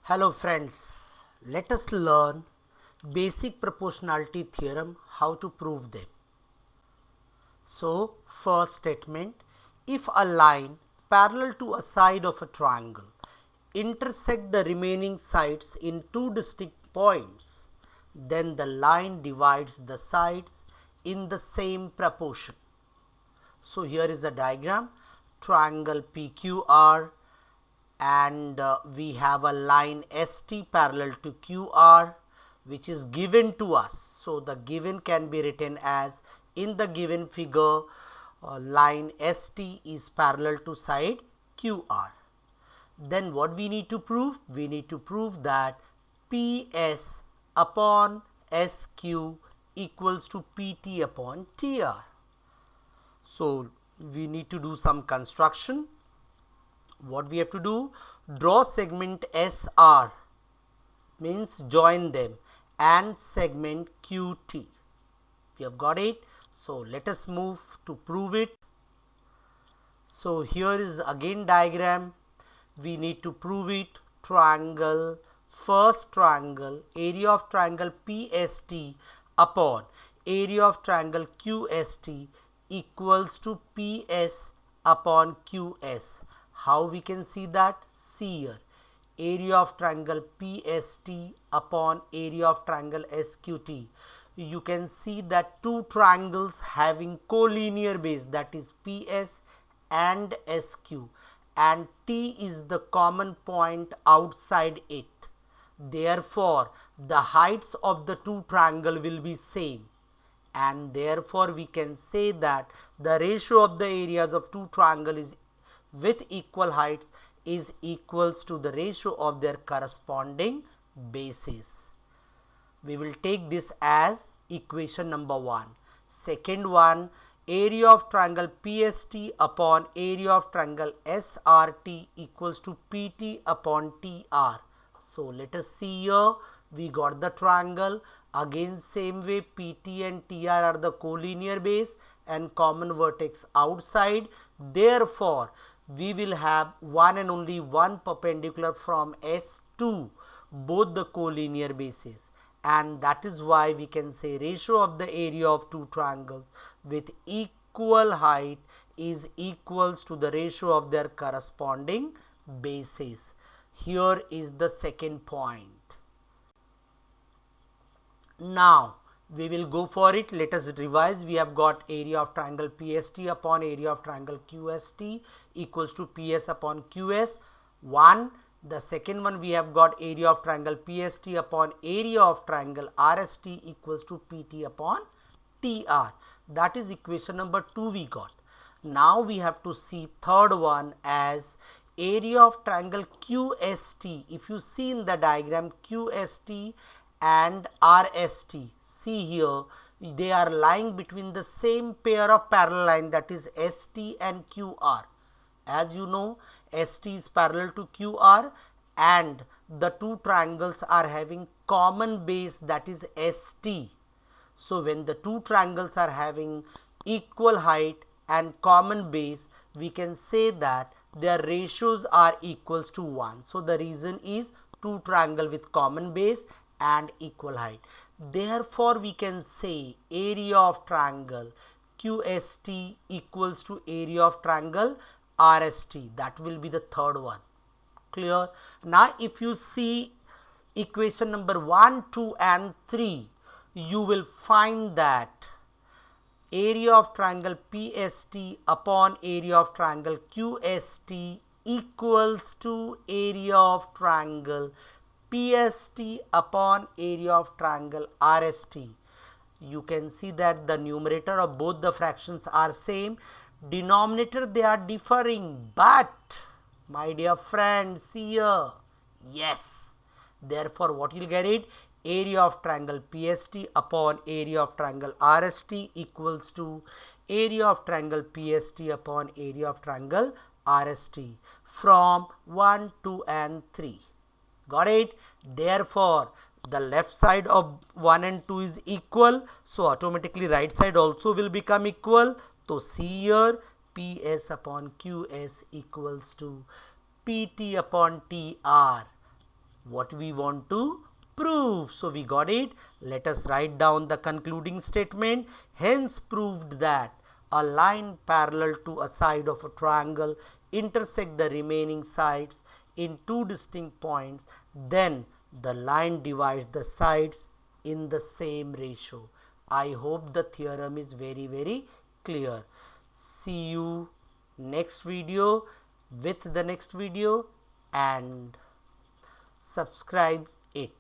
Hello friends, let us learn basic proportionality theorem, how to prove them. So first statement, if a line parallel to a side of a triangle intersect the remaining sides in two distinct points, then the line divides the sides in the same proportion. So here is a diagram, triangle PQR, and we have a line ST parallel to QR which is given to us. So the given can be written as, in the given figure, line ST is parallel to side QR. Then what we need to prove? We need to prove that PS upon SQ equals to PT upon TR. So we need to do some construction. What we have to do? Draw segment SR, means join them, and segment QT. We have got it. So let us move to prove it. So here is again diagram. We need to prove it. Triangle, first triangle, area of triangle PST upon area of triangle QST equals to PS upon QS. How we can see that? See here, area of triangle PST upon area of triangle SQT. You can see that two triangles having collinear base, that is PS and SQ, and T is the common point outside it. Therefore, the heights of the two triangle will be same, and therefore we can say that the ratio of the areas of two triangle is with equal heights is equals to the ratio of their corresponding bases. We will take this as equation number 1. Second one, area of triangle PST upon area of triangle SRT equals to PT upon TR. So let us see here, we got the triangle. Again same way, PT and TR are the collinear base and common vertex outside. Therefore we will have one and only one perpendicular from S to both the collinear bases, and that is why we can say ratio of the area of two triangles with equal height is equals to the ratio of their corresponding bases. Here is the second point. Now we will go for it. Let us revise. We have got area of triangle PST upon area of triangle QST equals to PS upon QS 1. The second one, we have got area of triangle PST upon area of triangle RST equals to PT upon TR. That is equation number 2 we got. Now we have to see third one as area of triangle QST. If you see in the diagram, QST and RST, see here, they are lying between the same pair of parallel line, that is ST and QR. As you know, ST is parallel to QR and the two triangles are having common base, that is ST. So when the two triangles are having equal height and common base, we can say that their ratios are equals to 1. So the reason is two triangle with common base and equal height. Therefore we can say area of triangle QST equals to area of triangle RST. That will be the third one. Clear? Now if you see equation number 1, 2 and 3, you will find that area of triangle PST upon area of triangle QST equals to area of triangle PST upon area of triangle RST. You can see that the numerator of both the fractions are same, denominator they are differing, but my dear friends, see here, yes, therefore what you will get it, area of triangle PST upon area of triangle RST equals to area of triangle PST upon area of triangle RST from 1, 2 and 3. Got it? Therefore the left side of 1 and 2 is equal, so automatically right side also will become equal. So see here, PS upon QS equals to PT upon TR. what we want to prove. So we got it. Let us write down the concluding statement. Hence proved that a line parallel to a side of a triangle intersect the remaining sides in two distinct points, then the line divides the sides in the same ratio. I hope the theorem is very clear. See you next video with the next video and subscribe it.